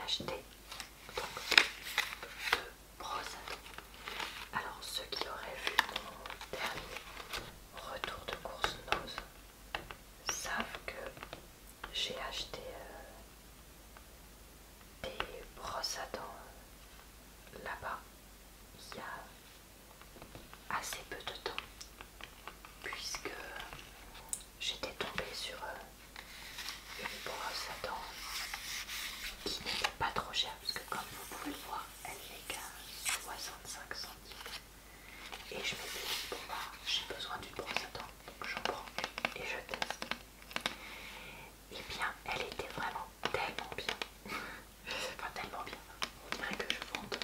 acheté donc deux brosses à dents. Alors ceux qui auraient vu mon dernier retour de course Nose savent que j'ai acheté des brosses à dents là-bas il y a assez peu de temps, puisque j'étais tombée sur une brosse à dents qui n'était pas trop chère, parce que comme vous pouvez le voir, elle n'est qu'à 65 centimes. Et je m'étais dit, bon bah, j'ai besoin d'une brosse à dents, donc j'en prends et je teste. Et bien, elle était vraiment tellement bien. Enfin, tellement bien. On dirait que je vende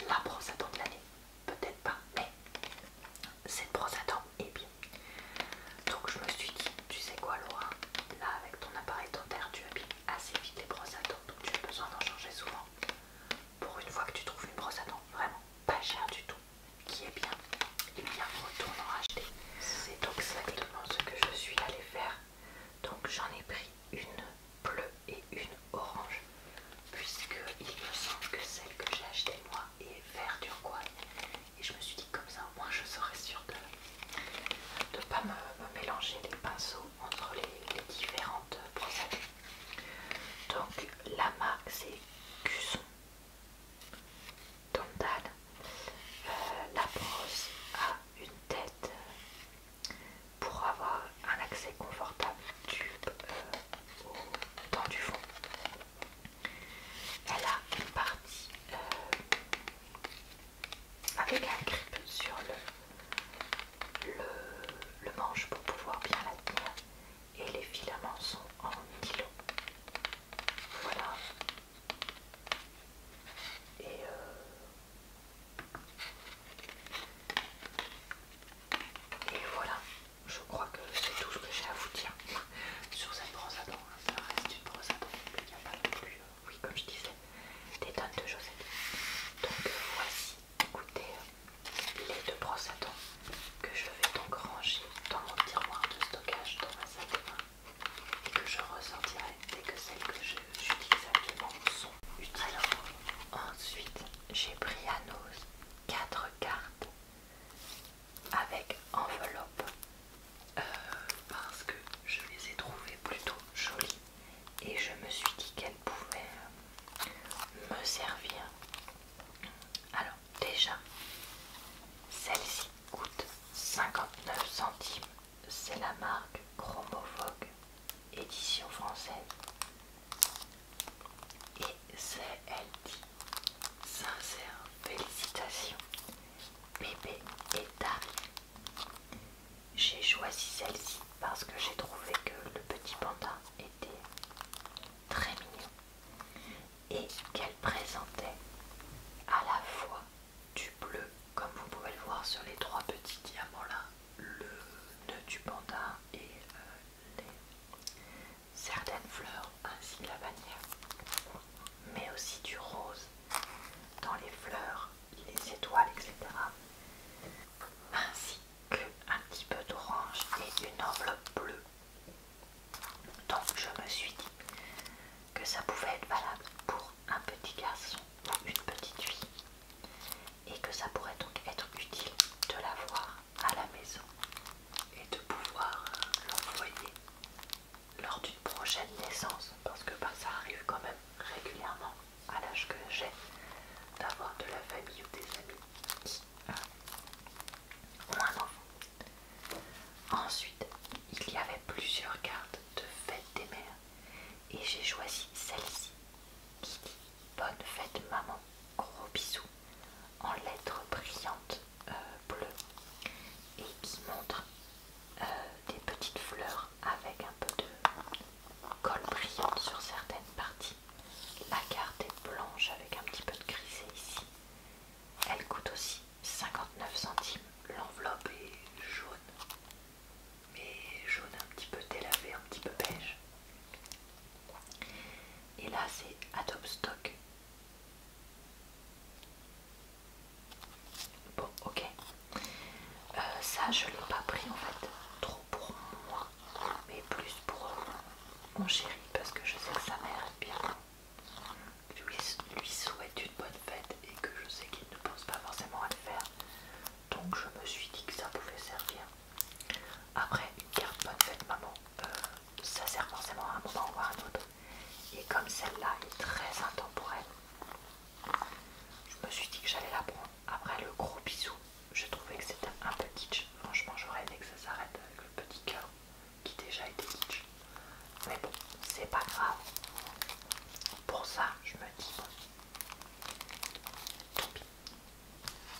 la brosse à dents de l'année. Peut-être pas, mais cette brosse à dents est bien. Donc je me suis dit, tu sais quoi Laura, là avec ton appareil dentaire tu abîmes assez vite les brosses à dents, donc tu as besoin d'en changer souvent. Pour une fois que tu trouves une brosse à dents vraiment pas chère du tout, qui est bien, et bien retourne en racheter. C'est donc exactement ce que je suis allée faire. Donc j'en ai pris une bleue et une orange, puisque il me semble que celle que j'ai achetée moi est vert turquoise. Et je me suis dit comme ça au moins je serais sûre de ne pas me mélanger les pinceaux entre les différentes brosses à dents. Donc la marque c'est Cusson Dental. La brosse a une tête pour avoir un accès confortable tube dans du fond. Elle a une partie avec un grip sur le manche pour pouvoir bien la tenir, et les filaments sont en nylon. Voilà. Et voilà, je crois que c'est tout ce que j'ai à vous dire sur cette brosse à dents. Ça reste une brosse à dents, il n'y a pas non plus, oui comme je disais, des tonnes de chaussettes. Donc voici, écoutez, les deux brosses à dents que je vais donc ranger dans mon tiroir de stockage dans ma salle de bain et que je ressortirai dès que celles que j'utilise actuellement sont utiles. Alors, ensuite, j'ai pris à Nose 4 cartes avec enveloppe parce que je les ai trouvées plutôt jolies et je me suis dit qu'elles pouvaient me servir. Alors déjà, celle-ci coûte 59 centimes, c'est la marque Chromovogue, édition française, et elle dit: sincère félicitations bébé et Dari. J'ai choisi celle-ci parce que j'ai trouvé que le petit panda était très mignon et qu'elle présentait à la fois du bleu, comme vous pouvez le voir sur les trois petits diamants là, le nœud du panda et certaines fleurs ainsi que la bannière, mais aussi du rose dans les fleurs, les étoiles, etc. Ainsi qu'un petit peu d'orange et une enveloppe bleue. Donc je me suis dit que ça pouvait être valable pour un petit garçon ou une petite fille et que ça pourrait donc être utile de l'avoir à la maison et de pouvoir l'envoyer lors d'une prochaine naissance, parce que ça arrive quand même régulièrement à l'âge que j'ai d'avoir de la famille ou des amis qui ont un enfant. Ensuite, il y avait plusieurs cartes de fête des mères et j'ai choisi celle-ci qui dit: bonne fête maman, gros bisous, en lettres brillantes bleues, et qui montre des petites fleurs avec un peu de colle brillante sur certaines parties. La carte est blanche avec un petit peu de grisé ici. Elle coûte aussi 59 centimes. L'enveloppe est jaune, mais jaune un petit peu délavé, un petit peu beige. Et là c'est Adobe Stock.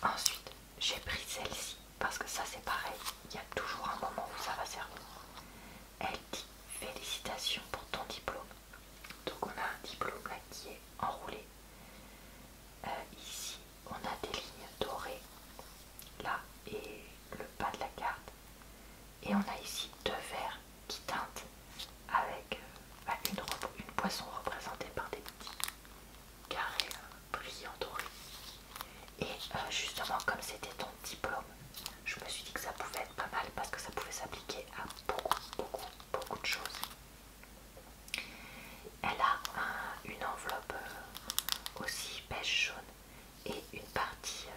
Ensuite, j'ai pris celle-ci parce que ça c'est pareil, il y a toujours un moment où ça va servir. Elle dit félicitations pour ton diplôme. Donc on a un diplôme là qui est enroulé. Ici on a des lignes dorées là et le bas de la carte. Et on a ici deux verres qui teintent avec une poisson représentée par des petits carrés brillants dorés. Et justement comme c'était ton diplôme, je me suis dit que ça pouvait être pas mal parce que ça pouvait s'appliquer à beaucoup de choses. Elle a une enveloppe aussi beige jaune et une partie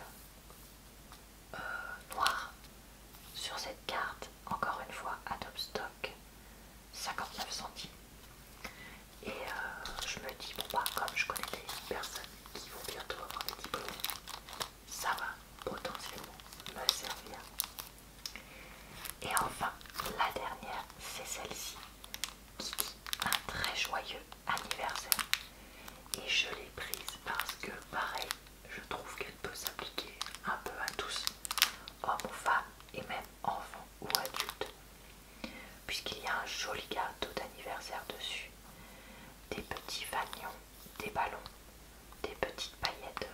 noire sur cette carte, encore une fois Adobe Stock 59 centimes. Et je me dis bon bah comme je connais des personnes qui vont bientôt avoir des diplômes, ça va potentiellement me servir. Et enfin la dernière c'est celle-ci qui dit un très joyeux anniversaire. Et je l'ai prise parce que pareil je trouve qu'elle peut s'appliquer un peu à tous, hommes ou femmes et même enfants ou adultes, puisqu'il y a un joli gâteau d'anniversaire dessus, des petits fanions, des ballons, des petites paillettes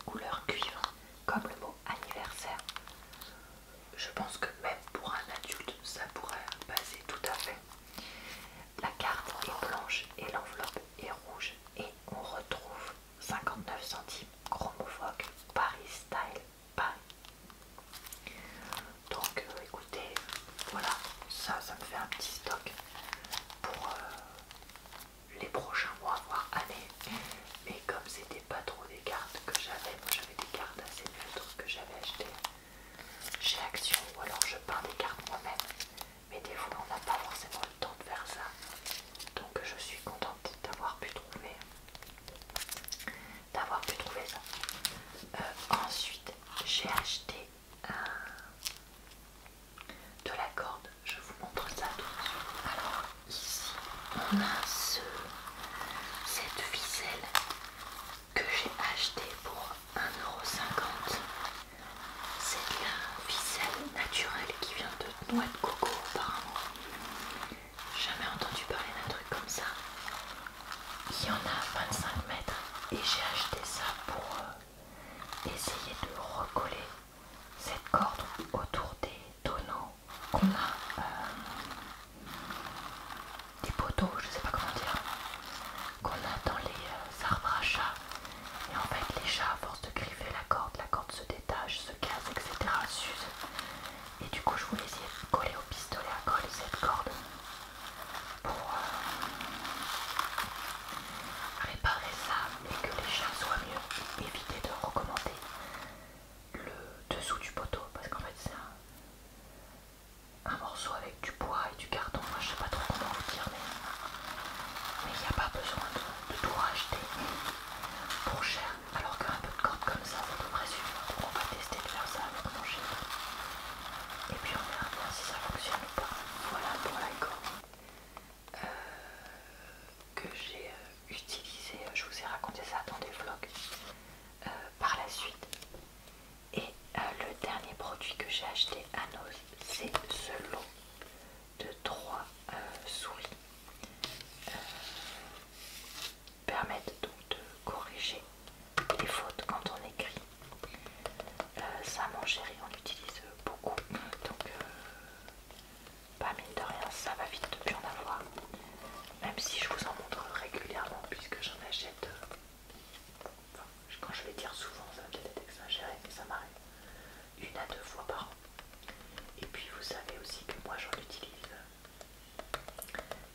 couleur cuivre comme le mot anniversaire. Je pense que même pour un adulte ça pourrait passer tout à fait. La carte est blanche et l'enveloppe est rouge et on retrouve 59 centimes Chromovogue Paris Style Paris. Donc écoutez, voilà, ça me fait un petit stock pour les prochains mois voire années. Mais comme c'était pas trop des cartes que j'avais, moi j'avais des cartes assez neutres que j'avais achetées chez Action ou alors je peins des cartes moi-même. Mais des fois on n'a pas forcément le temps de faire ça. Donc je suis contente d'avoir pu trouver ça. Ensuite j'ai acheté de la corde, je vous montre ça tout de suite. Alors ici on a cette ficelle que j'ai achetée pour 1,50 €. C'est une ficelle naturelle qui vient de noix de coco apparemment. Jamais entendu parler d'un truc comme ça. Il y en a 25 mètres et j'ai acheté ça pour essayer de recoller cette corde autour des tonneaux qu'on a, des poteaux, je sais pas comment dire, qu'on a dans les arbres à chat. Et en fait les chats à force de griffer la corde se détache, se casse, etc. s'use. Et du coup je voulais essayer de coller au pistolet à colle cette corde pour réparer ça et que les chats soient mieux, éviter de recommander le dessous du poteau parce qu'en fait c'est un morceau avec du bois et du carton, moi je sais pas trop comment vous dire, mais il n'y a pas besoin de tout racheter pour cher, alors qu'un peu de corde comme ça devrait suffire. Donc on va tester de faire ça avec mon chien et puis on verra bien si ça fonctionne ou pas. Voilà pour la corde que j'ai utilisée, je vous ai raconté ça dans des vlogs par la suite. Et le dernier produit que j'ai acheté à Noz, c'est ce lot de 3 souris. Permettent donc de corriger les fautes quand on écrit. Ça, mon chéri, on l'utilise beaucoup, donc pas mine de rien, ça va vite de plus en avoir. Même si je vous en montre régulièrement, puisque j'en achète. Enfin, quand je vais dire souvent, ça va peut-être être exagéré, mais ça m'arrive 1 à 2 fois par an. Et puis vous savez aussi que moi j'en utilise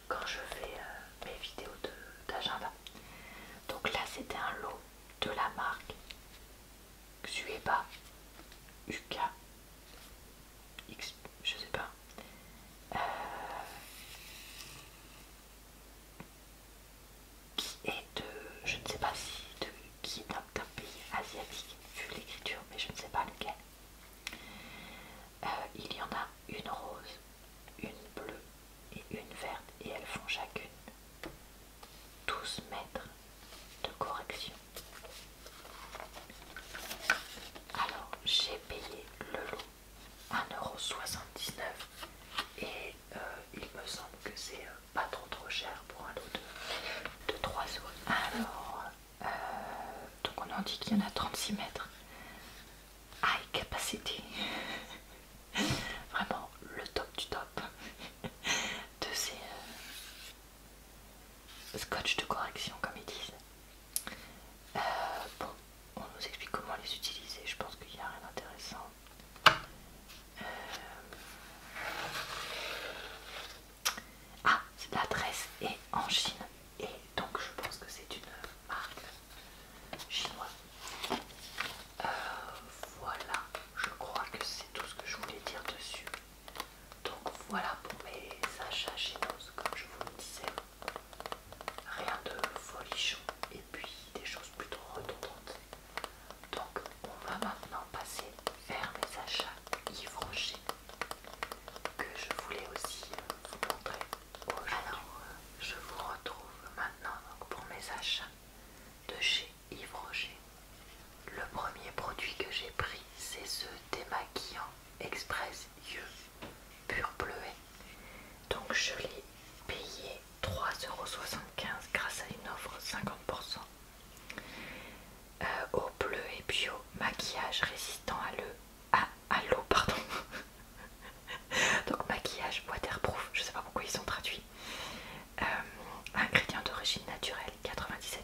quand je fais mes vidéos d'agenda. Donc là c'était un lot de la marque Xueba UK X, je sais pas, qui est de, je ne sais pas si qui est d'un pays asiatique vu l'écriture, mais je ne sais pas lequel. Il y en a une rose, une bleue et une verte, et elles font chacune 12 mètres de correction.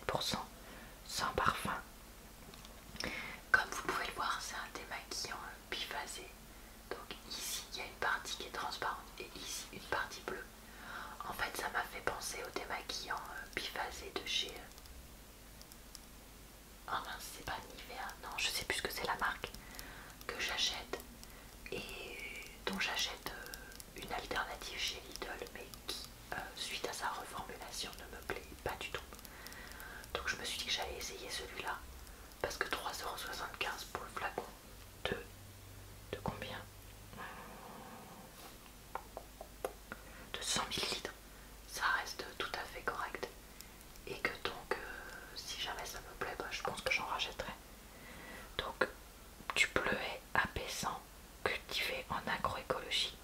100% sans parfum. Comme vous pouvez le voir, c'est un démaquillant biphasé. Donc ici il y a une partie qui est transparente et ici une partie bleue. En fait ça m'a fait penser au démaquillant biphasé de chez... Oh mince, c'est pas Nivea, non je sais plus ce que c'est la marque que j'achète et dont j'achète une alternative chez Lidl, mais qui suite à sa reformulation ne me plaît pas du tout. Donc je me suis dit que j'allais essayer celui-là parce que 3,75 € pour le flacon de combien, de 100 millilitres, ça reste tout à fait correct. Et que donc si jamais ça me plaît, bah, je pense que j'en rachèterai. Donc du bleuet apaisant cultivé en agroécologie,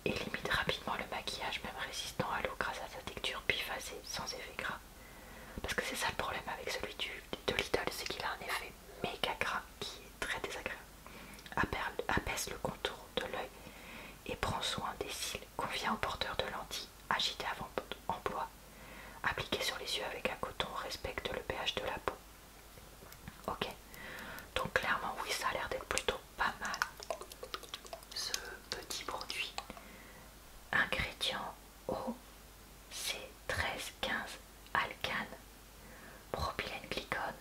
élimine rapidement le maquillage même résistant à l'eau grâce à sa texture biphasée sans effet gras. Parce que c'est ça le problème avec celui de Lidl, c'est qu'il a un effet méga gras qui est très désagréable. Apaise le contour de l'œil et prend soin des cils. Convient aux porteurs de lentilles agitées avant emploi. Appliqué sur les yeux avec un coton, respecte le pH de la peau. Ok, donc clairement oui, ça a l'air d'être plutôt pas mal ce petit produit. Ingrédients: eau, C13-15, alcane, propylène glycone,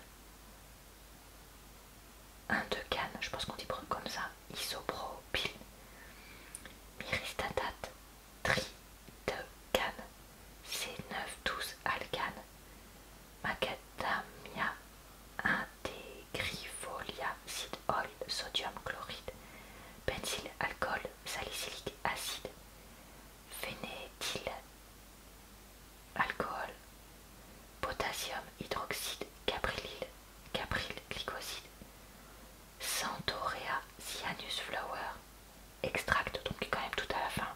1-2 cannes, je pense qu'on dit comme ça, isopropyl, myristatate, tri de canne, C9-12 alcane, macadamia, integrifolia, seed oil, sodium chloride, benzyle, alcool salicylique acide, phénéthyl, alcool, potassium hydroxyde, capryl glycoside, Centaurea cyanus flower, extract, donc quand même tout à la fin,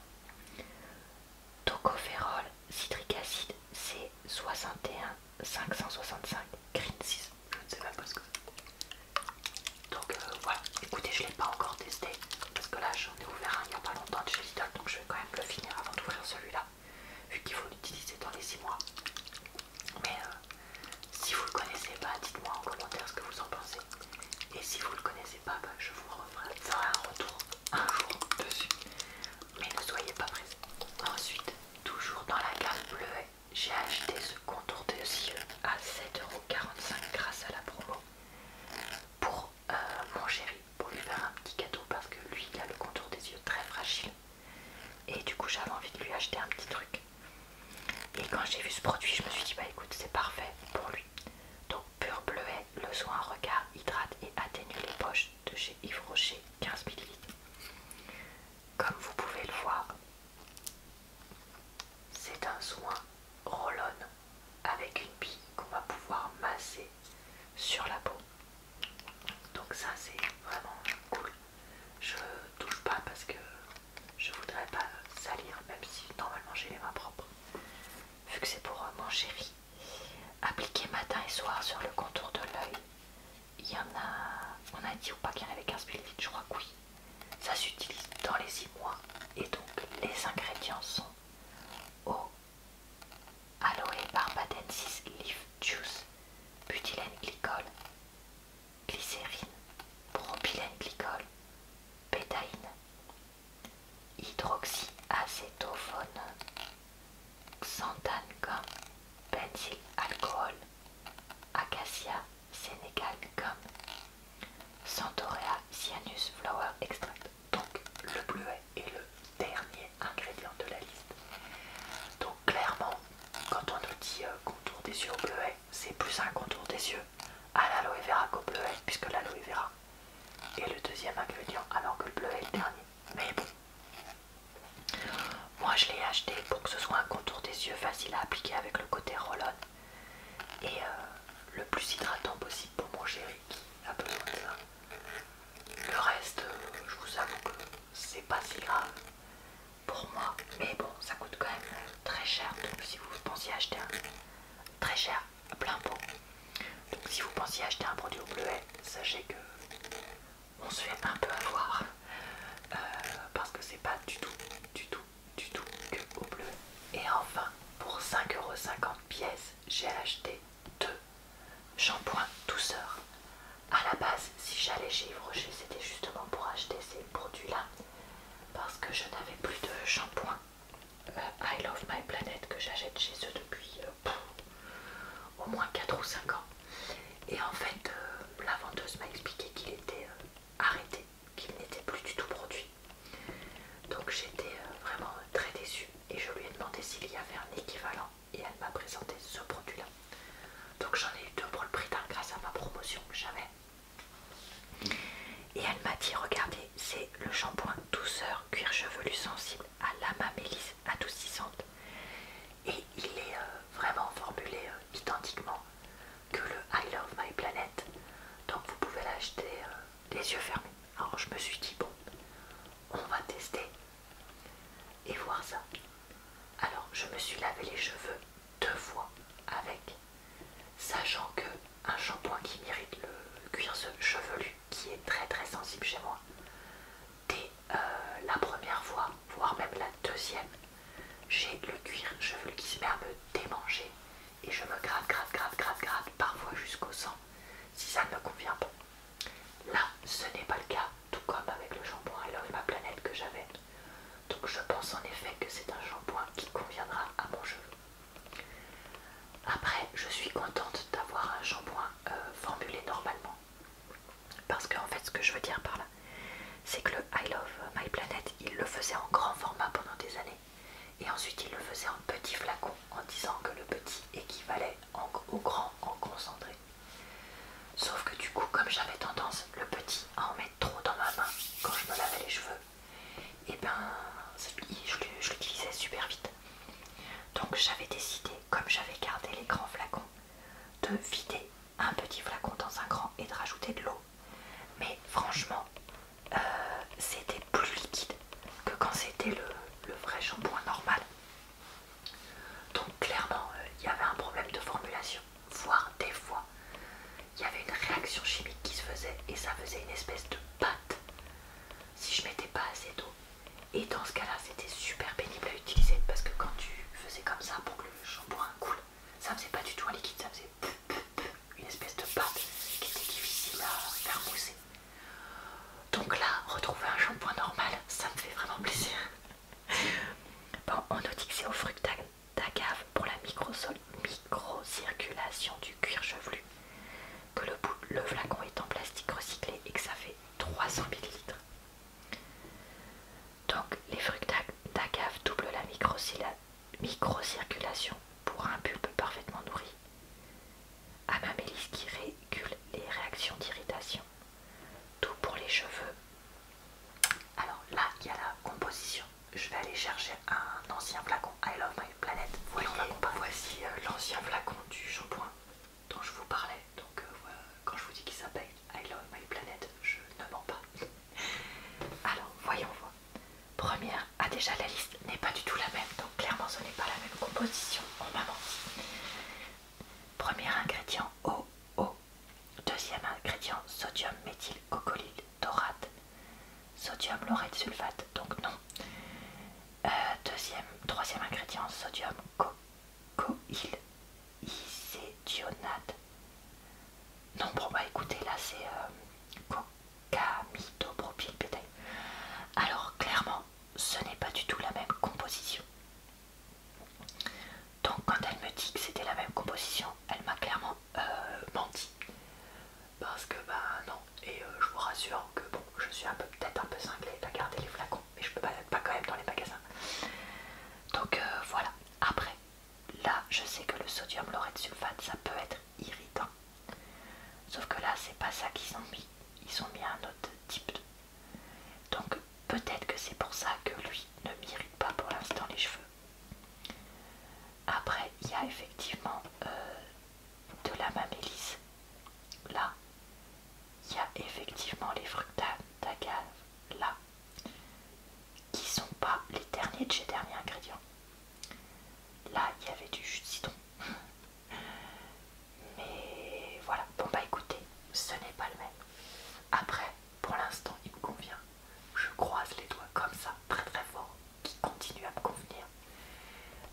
tocopherol, citrique acide, C61 565, green 6, je ne sais même pas ce que c'est. Donc voilà, écoutez, je ne l'ai pas encore testé parce que là j'en ai ouvert un il n'y a pas longtemps de chez Lidl, donc je vais quand même le finir avant d'ouvrir celui-là, vu qu'il faut l'utiliser dans les 6 mois. Mais si vous le connaissez pas, dites-moi en commentaire ce que vous en pensez. Et si vous le connaissez pas, bah, je vous ferai un retour un jour dessus. Mais ne soyez pas pressés. Ensuite, toujours dans la gamme bleuet, j'ai acheté ce contour des yeux à 7,45 € grâce à la promo pour mon chéri, pour lui faire un petit cadeau parce que lui il a le contour des yeux très fragile et du coup j'avais envie de lui acheter un petit truc. Et quand j'ai vu ce produit, je me suis dit bah écoute, c'est parfait pour lui. Donc pur bleuet, le soin regard hydrate et atténue les poches de chez Yves Rocher, 15 ml. Comme vous pouvez le voir, c'est un soin roll-on avec une bille qu'on va pouvoir masser sur la peau. Donc ça c'est vraiment cool. Je touche pas parce que je voudrais pas salir, même si normalement j'ai les mains propres. Vu que c'est pour mon chéri. Appliqué matin et soir sur le contour de l'œil. Il y en a, on a dit ou pas qu'il y en avait 15 ml, je crois que oui. Ça s'utilise dans les 6 mois. Et donc les ingrédients sont eau, aloe barbadensis leaf juice, butylène glycol, glycérine, propylène glycol, bétaïne, hydroxyacétophone, xanthane gomme, benzyle alcool, acacia sénégal gomme, Centaurea cyanus flower extract. Donc le bleuet est le dernier ingrédient de la liste. Donc clairement, quand on nous dit contour des yeux au bleuet, c'est plus un contour des yeux à l'aloe vera qu'au bleuet, puisque l'aloe vera est le deuxième ingrédient alors que le bleuet est le dernier. Mais bon, moi je l'ai acheté pour que ce soit un contour des yeux facile à appliquer avec le côté roll-on et le plus hydratant possible pour mon chéri qui a besoin de ça. Le reste, je vous avoue que c'est pas si grave pour moi, mais bon, ça coûte quand même très cher. Donc si vous pensiez acheter un très cher, à plein pot, donc si vous pensiez acheter un produit au bleuet, sachez que on se fait un peu avoir parce que c'est pas du tout que au bleuet. Et enfin, pour 5,50 € pièce, j'ai acheté 2 principe chez moi. Dès la première fois, voire même la deuxième, j'ai le cuir chevelu qui se met à me démanger et je me gratte, parfois jusqu'au sang si ça ne me convient pas. Là, ce n'est pas le cas, tout comme avec le shampoing I Love My Planet que j'avais. Donc je pense en effet que c'est un shampoing qui conviendra à mon cheveu. Après, je suis contente d'avoir un shampoing formulé normalement. Parce qu'en fait, ce que je veux dire par là, c'est que le I Love My Planet, il le faisait en grand format pendant des années. Et ensuite, il le faisait en petit flacon en disant que le petit équivalait au grand en concentré. Sauf que du coup, comme j'avais tendance, le petit, à en mettre trop dans ma main quand je me lavais les cheveux, et ben, je l'utilisais super vite. Donc j'avais décidé, comme j'avais gardé les grands flacons, de vider un petit flacon dans un grand et de rajouter de l'eau. Mais franchement, c'était plus liquide que quand c'était le vrai shampoing normal. Donc clairement, il y avait un problème de formulation, voire des fois, il y avait une réaction chimique qui se faisait et ça faisait une espèce de pâte si je mettais pas assez d'eau. Et dans ce cas-là, c'était super pénible à utiliser parce que quand tu faisais comme ça pour que le shampoing coule, ça faisait pas du tout un liquide, ça faisait une espèce de pâte qui était difficile à faire mousser. Donc là, retrouver un shampoing normal, ça me fait vraiment plaisir. Bon, on nous dit que c'est au fruit d'agave pour la microcirculation du cuir chevelu, que le flacon est en plastique recyclé et que ça fait 300 ml. Donc les fruits d'agave doublent la microcirculation pour un bulbe parfaitement nourri. Amamélis qui régule les réactions d'irritation. Tout pour les cheveux. Alors là, il y a la composition. Je vais aller chercher un ancien flacon I Love My Planet. Voici l'ancien flacon du shampoing dont je vous parlais. Donc voilà, quand je vous dis qu'il s'appelle I Love My Planet, je ne mens pas. Alors voyons voir. Première, déjà la liste n'est pas du tout la même, donc clairement ce n'est pas la même composition, on m'a menti. Premier ingrédient, eau. Deuxième ingrédient, sodium méthylcocolyle dorate. Sodium laureth sulfate, donc non. Troisième ingrédient, sodium cocoïl isédionate. Non, bon bah écoutez, là c'est cocamidopropylbétail. Alors clairement, ce n'est pas du tout la même composition. Donc quand elle me dit que c'était la même composition, elle m'a clairement menti. Parce que bah non, et je vous rassure que bon, je suis peut-être un peu cinglée à garder les flacons, mais je peux pas quand même dans les magasins. Donc voilà, après, là je sais que le sodium laureth sulfate ça peut être irritant. Sauf que là c'est pas ça qu'ils ont mis, ils ont mis un autre type de... Donc peut-être que c'est pour ça que lui ne m'irrite pas pour l'instant les cheveux. Après il y a effectivement de la mamélisse. Là il y a effectivement les fruits d'agave là qui sont pas les derniers de chez derniers ingrédients. Là il y avait du jus de citron. Mais voilà, bon bah écoutez, ce n'est pas le même. Après, pour l'instant il me convient. Je croise les doigts comme ça, très très fort, qui continue à me convenir.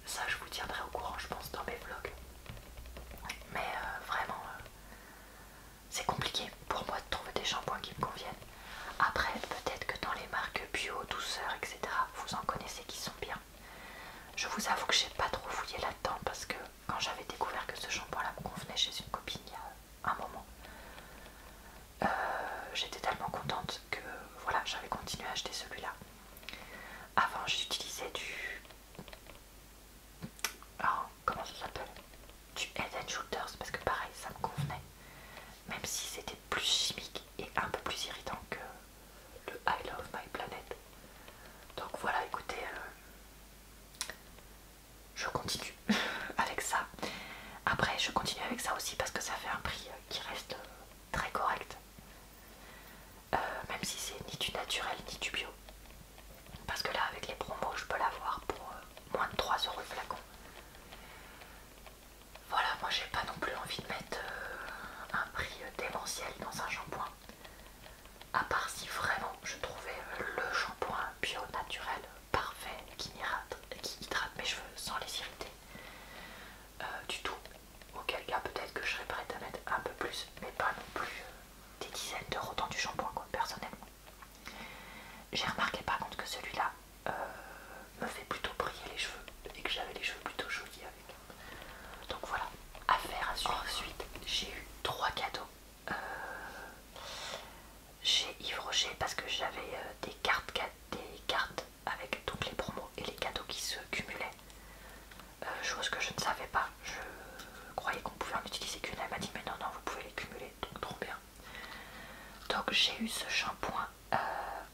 Ça je vous tiendrai au courant je pense dans mes vlogs. Mais vraiment c'est compliqué pour moi de trouver des shampoings qui me conviennent. Après peut-être que dans les marques bio, douceur, etc. vous en connaissez qui sont bien. Je vous avoue que j'ai pas trop fouillé là-dedans parce que quand j'avais découvert que ce shampoing là me convenait chez une copine il y a un moment, j'étais tellement contente que voilà, j'avais continué à acheter celui-là. Avant j'utilisais du... Oh, comment ça s'appelle? Du Head and Shoulders parce que pareil ça me convenait. Même si c'était plus chimique et un peu plus irritant que le I Love My Planet. Donc voilà, écoutez, je continue avec ça. Après je continue avec ça aussi parce que ça fait un prix qui reste très correct. Même si c'est ni du naturel ni du bio. Parce que là avec les promos je peux l'avoir pour moins de 3 € le flacon. Voilà, moi j'ai pas non plus envie de mettre un prix démentiel dans un shampoing. À part si j'ai eu 3 cadeaux chez Yves Rocher parce que j'avais des cartes avec toutes les promos et les cadeaux qui se cumulaient. Chose que je ne savais pas, je croyais qu'on pouvait en utiliser qu'une. Elle m'a dit mais non, non, vous pouvez les cumuler, donc trop bien. Donc j'ai eu ce shampoing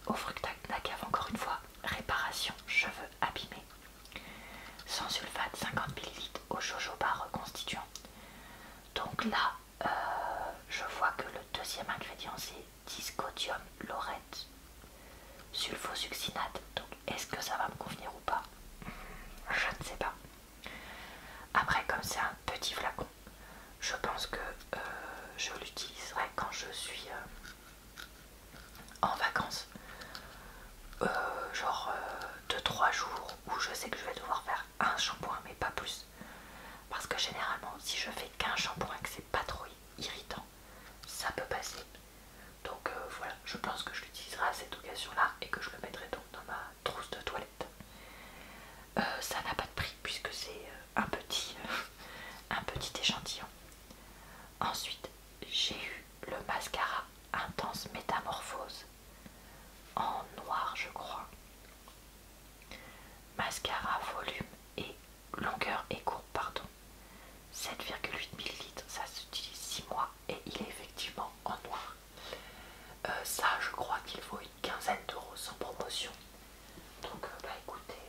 au Fructac Nacave, encore une fois, réparation cheveux abîmés, sans sulfate, 50 ml au jojoba reconstituant. Donc là, je vois que le deuxième ingrédient c'est Discodium laurette sulfosuccinate. Donc est-ce que ça va me convenir ou pas? Je ne sais pas. Après, comme c'est un petit flacon, je pense que je l'utiliserai quand je suis en vacances. Genre 2-3 jours où je sais que je vais devoir faire un shampoing mais pas plus. Parce que généralement si je fais qu'un shampoing et que c'est pas trop irritant, ça peut passer. Donc voilà, je pense que je l'utiliserai à cette occasion là et que je le mettrai donc dans ma trousse de toilette. Ça n'a pas de prix puisque c'est un petit échantillon. Ensuite j'ai eu le mascara Intense Métamorphose en noir je crois. Mascara volume et longueur et courbe pardon. 7,8 ml, ça s'utilise 6 mois et il est effectivement en noir. Ça je crois qu'il vaut une quinzaine d'euros sans promotion. Donc bah écoutez,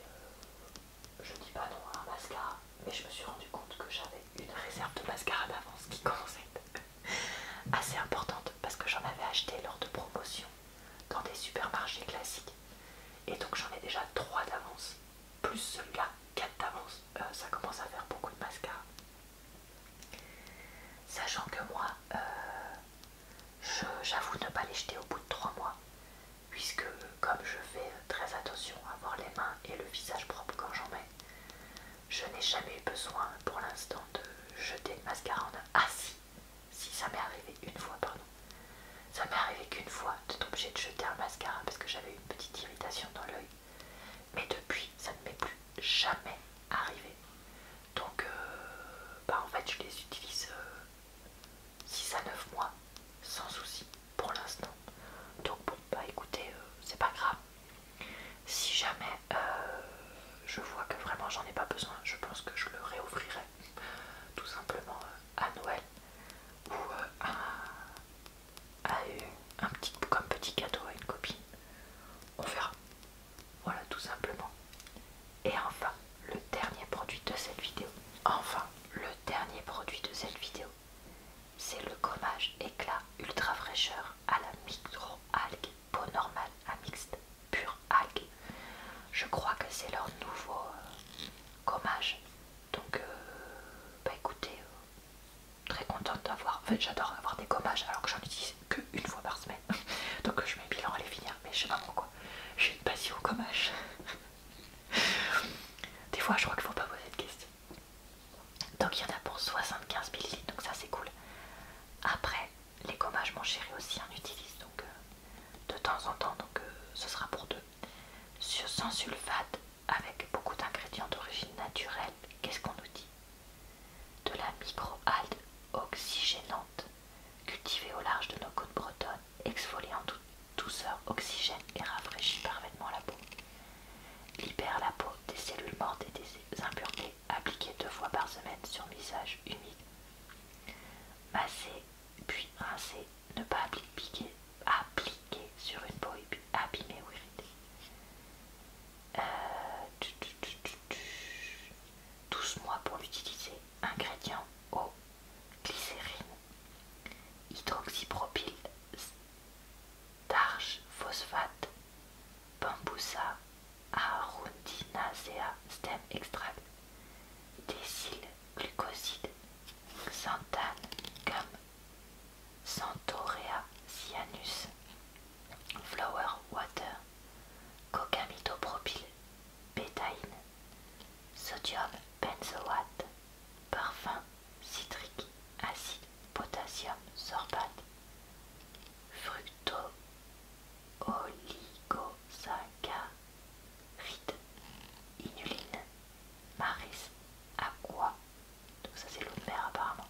je dis pas non à un mascara, mais je me suis rendu compte que j'avais une réserve de mascara d'avance qui commençait à être assez importante parce que j'en avais acheté lors de promotions dans des supermarchés classiques. Et donc j'en ai déjà 3 d'avance, plus celui-là 4 d'avance. Ça commence à faire beaucoup de mascara. Sachant que moi, j'avoue ne pas les jeter au bout de 3 mois, puisque comme je fais très attention à avoir les mains et le visage propre quand j'en mets, je n'ai jamais eu besoin pour l'instant de jeter le mascara en un. Ah si ça m'est arrivé une fois, pardon. Ça m'est arrivé qu'une fois d'être obligée de jeter un mascara parce que j'avais une petite irritation dans l'œil. Mais depuis, ça ne m'est plus jamais arrivé. Donc, bah en fait, je les utilise 6 à 9 mois sans souci pour l'instant. Donc bon, bah écoutez, c'est pas grave. Si jamais je vois que vraiment j'en ai pas besoin, je pense que je le réoffrirai tout simplement à Noël ou comme petit cadeau à une copine. On verra. Voilà, tout simplement. Et enfin, le dernier produit de cette vidéo. C'est le gommage éclat ultra fraîcheur à la micro-algue peau normale à mixte pure algue. Je crois que c'est leur nouveau gommage. Donc, bah écoutez, très contente d'avoir. En fait, j'adore avoir des gommages alors que j'en utilise que une fois par semaine. Donc, je mets le bilan à les finir, mais je sais pas pourquoi. J'ai une passion au gommage. Des fois, je crois qu'il faut pas poser de questions. Donc, il y en a pour 75 ml, donc ça c'est cool. Après, les gommages, mon chéri aussi en utilise, donc de temps en temps, donc ce sera pour deux. Sans sulfate, avec beaucoup d'ingrédients d'origine naturelle, qu'est-ce qu'on nous dit? De la micro-algue oxygénante, cultivée au large de nos côtes bretonnes, exfolie en toute douceur, oxygène et rafraîchit parfaitement la peau. Libère la peau des cellules mortes et des impuretés, appliquée 2 fois par semaine sur le visage humide. Masser puis rincer, ne pas appliquer sur une peau abîmée ou irritée. 12 mois pour l'utiliser. Ingrédients: eau, glycérine, hydroxypropyl, starch, phosphate, bambousa, arundinacea, stem extract, décile, glucoside, xanthane, gum, Xanthorea cyanus, flower water, cocamidopropyl, bétaïne, sodium benzoate, parfum citrique, acide, potassium, sorbate, fructo-oligosaccharide, inuline, maris, aqua, donc ça c'est l'eau de mer apparemment,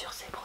sur ses bras.